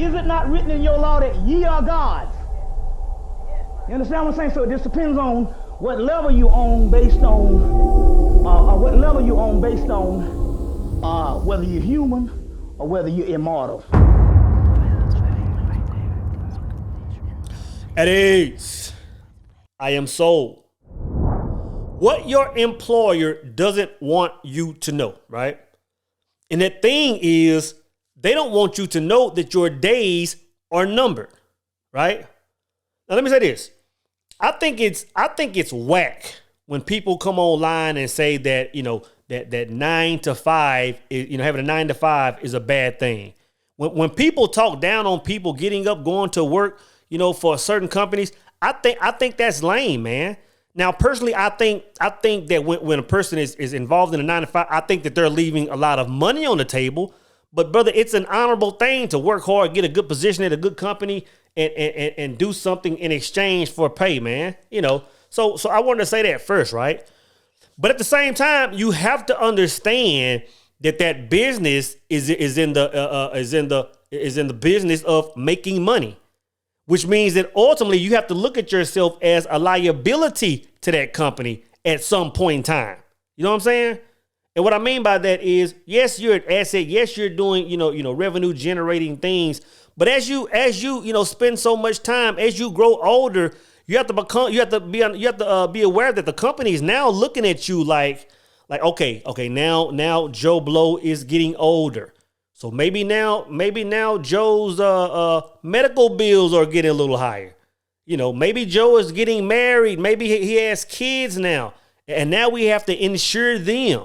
Is it not written in your law that ye are gods? You understand what I'm saying? So it just depends on what level you own based on, whether you're human or whether you're immortal. At ease, I am sold. What your employer doesn't want you to know, right? And that thing is, they don't want you to know that your days are numbered, right? Now, let me say this. I think it's whack when people come online and say that, that 9 to 5 is, having a 9 to 5 is a bad thing. When people talk down on people getting up, going to work, for certain companies, I think that's lame, man. Now, personally, I think that when a person is involved in a 9 to 5, I think that they're leaving a lot of money on the table. But brother, it's an honorable thing to work hard, get a good position at a good company, and do something in exchange for pay, man. So I wanted to say that first, right? But at the same time, you have to understand that business is in the business of making money, which means that ultimately you have to look at yourself as a liability to that company at some point in time. You know what I'm saying? And what I mean by that is, yes, you're an asset. Yes, you're doing, revenue generating things. But as you spend so much time, as you grow older, you have to be aware that the company is now looking at you like, okay, now Joe Blow is getting older. So maybe now Joe's medical bills are getting a little higher. Maybe Joe is getting married. Maybe he has kids now. And now we have to insure them.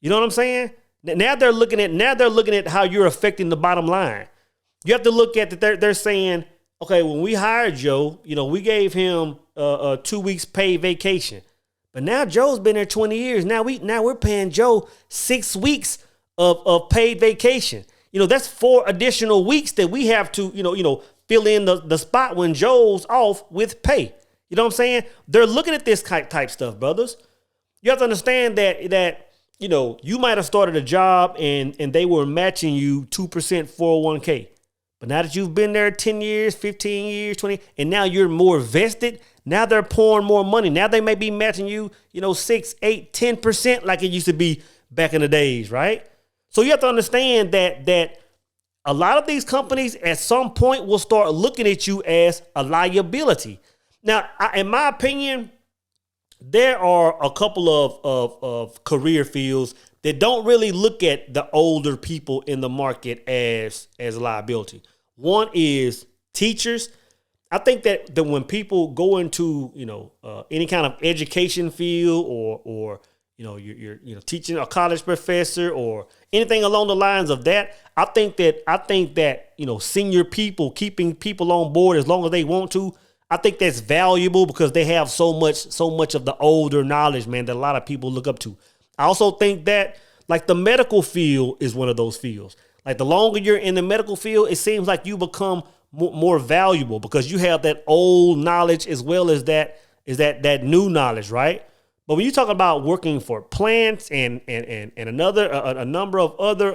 You know what I'm saying? Now they're looking at how you're affecting the bottom line. You have to look at that. They're saying, okay, when we hired Joe, we gave him 2 weeks paid vacation, but now Joe's been there 20 years. Now we're paying Joe 6 weeks of paid vacation. That's 4 additional weeks that we have to, fill in the spot when Joe's off with pay. You know what I'm saying? They're looking at this type stuff, brothers. You have to understand that. You might have started a job and they were matching you 2% 401k. But now that you've been there 10 years, 15 years, 20, and now you're more vested, now they're pouring more money. Now they may be matching you, 6, 8, 10% like it used to be back in the days, right? So you have to understand that a lot of these companies at some point will start looking at you as a liability. Now, in my opinion, there are a couple of career fields that don't really look at the older people in the market as a liability. One is teachers. I think that when people go into any kind of education field or you're teaching a college professor or anything along the lines of that, I think that senior people, keeping people on board as long as they want to, I think that's valuable because they have so much of the older knowledge, man, that a lot of people look up to. I also think that like the medical field is one of those fields. Like the longer you're in the medical field, it seems like you become more valuable because you have that old knowledge as well as that new knowledge, right? But when you talk about working for plants and a number of other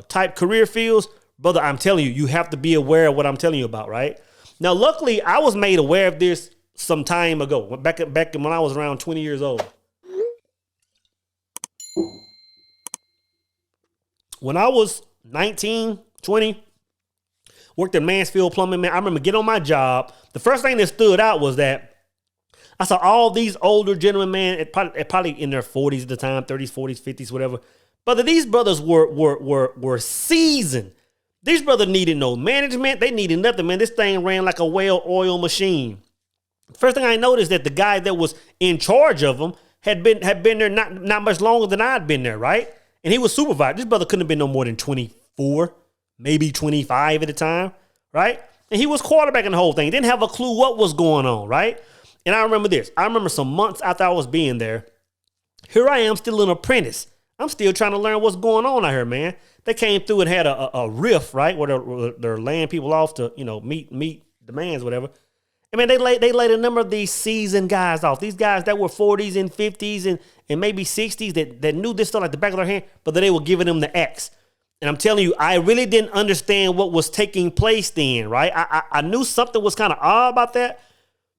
type career fields, brother, I'm telling you, you have to be aware of what I'm telling you about, right? Now, luckily, I was made aware of this some time ago, back when I was around 20 years old. When I was 19, 20, worked at Mansfield Plumbing, man, I remember getting on my job. The first thing that stood out was that I saw all these older gentlemen, man, probably in their 40s at the time, 30s, 40s, 50s, whatever. But these brothers were seasoned. These brothers needed no management. They needed nothing, man. This thing ran like a well-oiled machine. First thing I noticed that the guy that was in charge of them had been there not much longer than I'd been there, right? And he was supervised. This brother couldn't have been no more than 24, maybe 25 at the time, right? And he was quarterbacking the whole thing. Didn't have a clue what was going on, right? And I remember this. I remember some months after I was being there, here I am still an apprentice. I'm still trying to learn what's going on out here, man. They came through and had a riff, right, where they're laying people off to, meet demands, whatever. I mean, they laid a number of these seasoned guys off. These guys that were 40s and 50s and maybe 60s that knew this stuff like the back of their hand, but they were giving them the X. And I'm telling you, I really didn't understand what was taking place then, right? I knew something was kind of odd about that.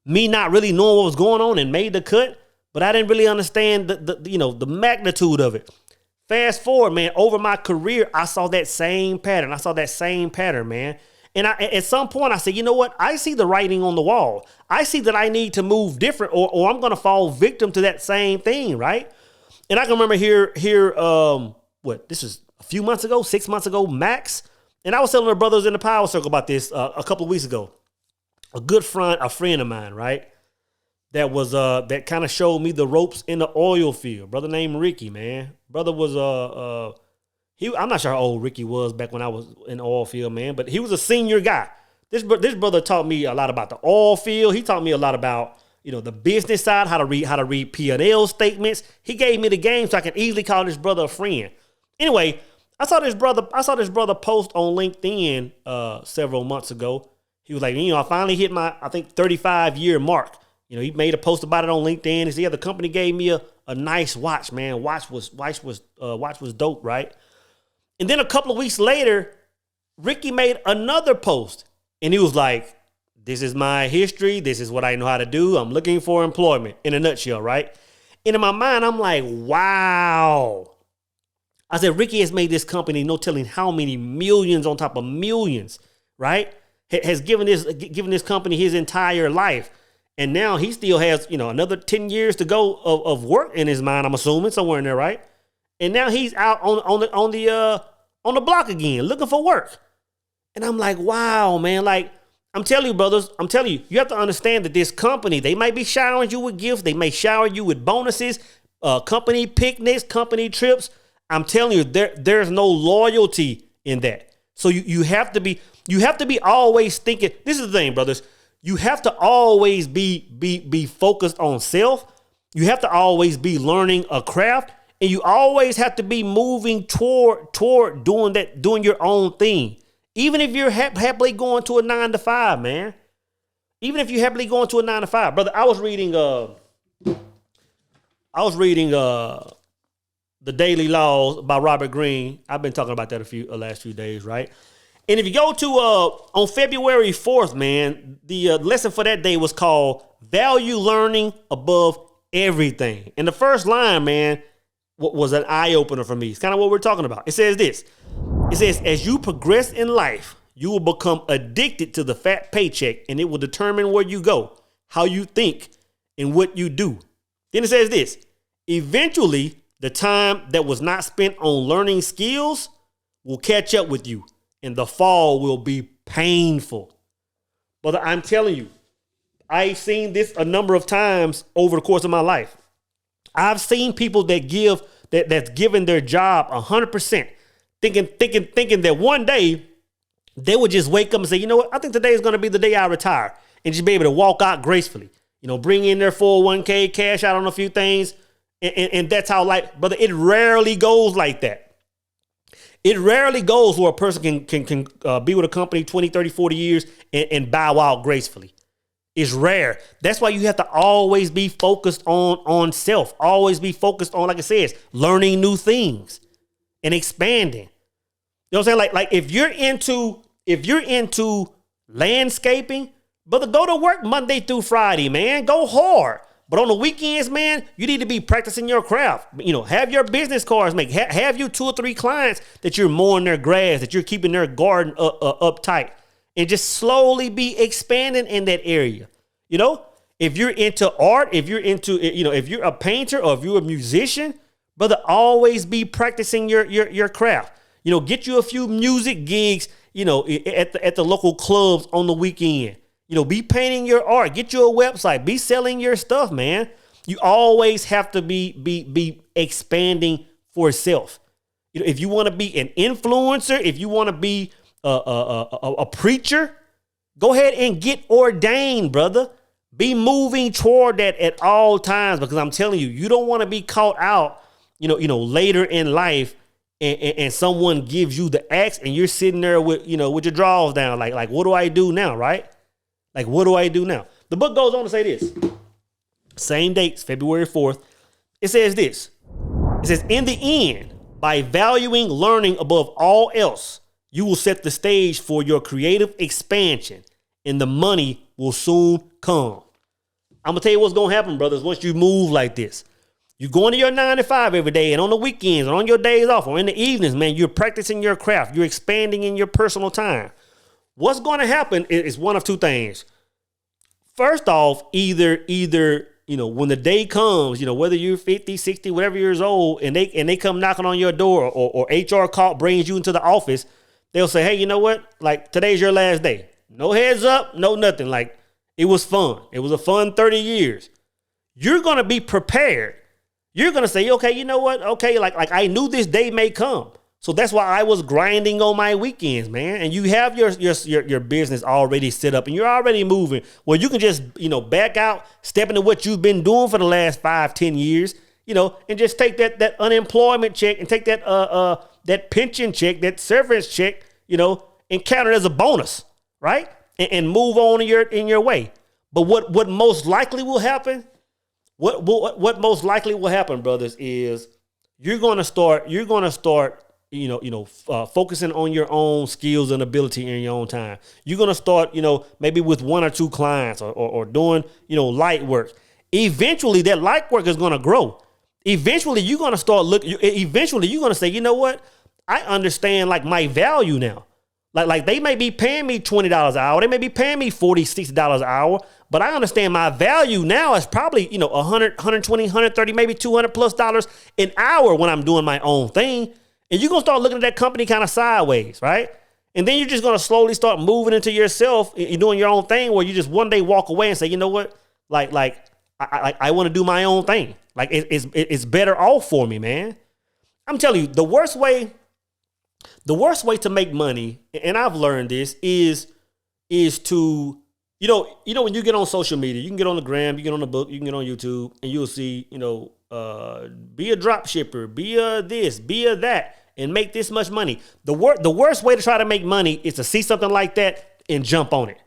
Me not really knowing what was going on and made the cut, but I didn't really understand the magnitude of it. Fast forward, man, over my career, I saw that same pattern, man. And at some point I said, you know what? I see the writing on the wall. I see that I need to move different or I'm going to fall victim to that same thing, right? And I can remember this is a few months ago, 6 months ago, max. And I was telling my brothers in the power circle about this a couple of weeks ago. A friend of mine, right? That kind of showed me the ropes in the oil field. Brother named Ricky, man. Brother was I'm not sure how old Ricky was back when I was in the oil field, man, but he was a senior guy. This brother taught me a lot about the oil field. He taught me a lot about, the business side, how to read P&L statements. He gave me the game so I can easily call this brother a friend. Anyway, I saw this brother post on LinkedIn several months ago. He was like, I finally hit my, I think, 35-year mark. He made a post about it on LinkedIn. He said, yeah, the company gave me a nice watch, man. Watch was dope, right? And then a couple of weeks later, Ricky made another post. And he was like, this is my history. This is what I know how to do. I'm looking for employment, in a nutshell, right? And in my mind, I'm like, wow. I said, Ricky has made this company no telling how many millions on top of millions, right? Has given this company his entire life. And now he still has, another 10 years to go of work in his mind, I'm assuming, somewhere in there, right? And now he's out on the block again, looking for work. And I'm like, wow, man. Like, I'm telling you, brothers, you have to understand that this company, they might be showering you with gifts. They may shower you with bonuses, company picnics, company trips. I'm telling you, there's no loyalty in that. So you have to be always thinking. This is the thing, brothers. You have to always be focused on self. You have to always be learning a craft, and you always have to be moving toward doing your own thing. Even if you're happily going to a 9-to-5, man. Even if you're happily going to a 9-to-5, brother. I was reading The Daily Laws by Robert Greene. I've been talking about that last few days, right? And if you go to on February 4th, man, the lesson for that day was called Value Learning Above Everything. And the first line, man, was an eye-opener for me. It's kind of what we're talking about. It says this. It says, as you progress in life, you will become addicted to the fat paycheck, and it will determine where you go, how you think, and what you do. Then it says this. Eventually, the time that was not spent on learning skills will catch up with you. And the fall will be painful. But I'm telling you, I've seen this a number of times over the course of my life. I've seen people that's given their job 100%, thinking that one day they would just wake up and say, you know what? I think today is going to be the day I retire, and just be able to walk out gracefully. Bring in their 401k, cash out on a few things, and that's how life. Brother, it rarely goes like that. It rarely goes where a person can be with a company 20, 30, 40 years and bow out gracefully. It's rare. That's why you have to always be focused on self. Always be focused on, like it says, learning new things and expanding. You know what I'm saying? Like if you're into landscaping, brother, go to work Monday through Friday, man. Go hard. But on the weekends, man, you need to be practicing your craft. Have your business cards make. Have you 2 or 3 clients that you're mowing their grass, that you're keeping their garden up tight, and just slowly be expanding in that area. If you're into art, if you're a painter or if you're a musician, brother, always be practicing your craft. Get you a few music gigs, at the local clubs on the weekend. Be painting your art. Get you a website. Be selling your stuff, man. You always have to be expanding for self. If you want to be an influencer, if you want to be a preacher, go ahead and get ordained, brother. Be moving toward that at all times, because I'm telling you, you don't want to be caught out, later in life, and someone gives you the axe and you're sitting there with your drawers down, like what do I do now, right? Like, what do I do now? The book goes on to say this. Same dates, February 4th. It says this. It says, in the end, By valuing learning above all else, you will set the stage for your creative expansion, and the money will soon come. I'm going to tell you what's going to happen, brothers, once you move like this. You go into your 9 to 5 every day, and on the weekends, and on your days off, or in the evenings, man, you're practicing your craft. You're expanding in your personal time. What's going to happen is one of two things. First off, either when the day comes, whether you're 50, 60, whatever years old, and they come knocking on your door, or HR call brings you into the office, they'll say, hey, you know what? Like, today's your last day. No heads up, no nothing. Like, it was fun. It was a fun 30 years. You're going to be prepared. You're going to say, okay, you know what? Okay, like I knew this day may come. So that's why I was grinding on my weekends, man. And you have your business already set up and you're already moving. Well, you can just, back out, step into what you've been doing for the last 5-10 years, and just take that unemployment check and take that pension check, that severance check, and count it as a bonus, right? And move on in your way. But what most likely will happen, what most likely will happen, brothers, is you're going to start focusing on your own skills and ability in your own time. You're going to start, maybe with 1 or 2 clients or doing, light work. Eventually that light work is going to grow. Eventually you're going to start eventually you're going to say, you know what? I understand like my value now. Like they may be paying me $20 an hour. They may be paying me $40, $60 an hour, but I understand my value now is probably, $100, $120, $130, maybe $200+ an hour when I'm doing my own thing. And you're going to start looking at that company kind of sideways, right? And then you're just going to slowly start moving into yourself and doing your own thing where you just one day walk away and say, you know what? I want to do my own thing. Like it's better off for me, man. I'm telling you, the worst way to make money, and I've learned this, is to, when you get on social media, you can get on the gram, you get on the book, you can get on YouTube, and you'll see, be a drop shipper, be a this, be a that, and make this much money. The worst way to try to make money is to see something like that and jump on it.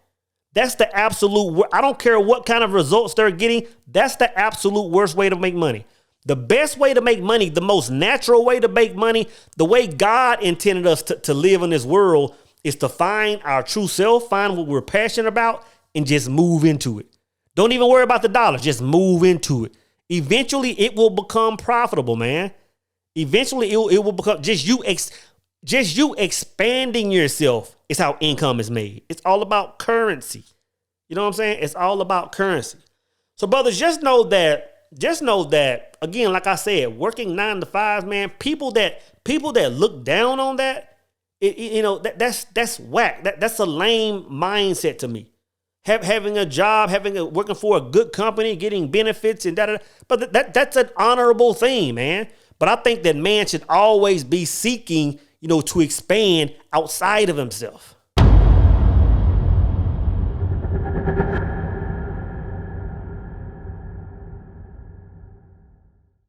That's the absolute, I don't care what kind of results they're getting. That's the absolute worst way to make money. The best way to make money, the most natural way to make money, the way God intended us to live in this world is to find our true self, find what we're passionate about, and just move into it. Don't even worry about the dollars. Just move into it. Eventually, it will become profitable, man. Eventually, it will become just you expanding yourself is how income is made. It's all about currency. You know what I'm saying? It's all about currency. So, brothers, just know that, again, like I said, working 9 to 5, man, people that look down on that, that's whack. That's a lame mindset to me. Having a job, working for a good company, getting benefits and da. But that's an honorable thing, man. But I think that man should always be seeking, to expand outside of himself.